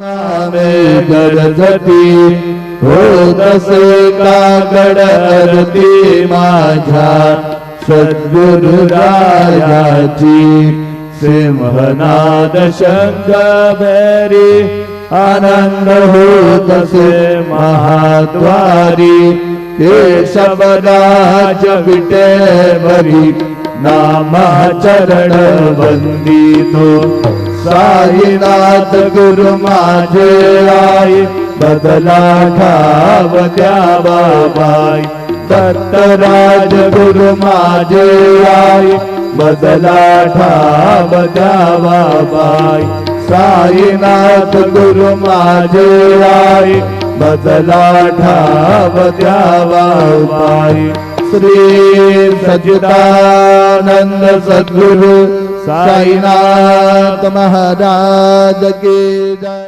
मामे गरजती होतसे काकड आरती माझ्या सद्गुरु रायाची सिंहनाद शंख भैरी आनंद होतसे महाद्वारी केशवराज विटेवरी नामाचरण वंदितो साईनाथ गुरु माझे आई बदला ठाव द्यावा बाई दत्तराज गुरु माझे आई बदला ठाव द्यावा बाई साईनाथ गुरु माझे आई बदला ठाव द्यावा बाई श्री सच्चिदानंद सद्गुरु साईनाथ महाराज की जय।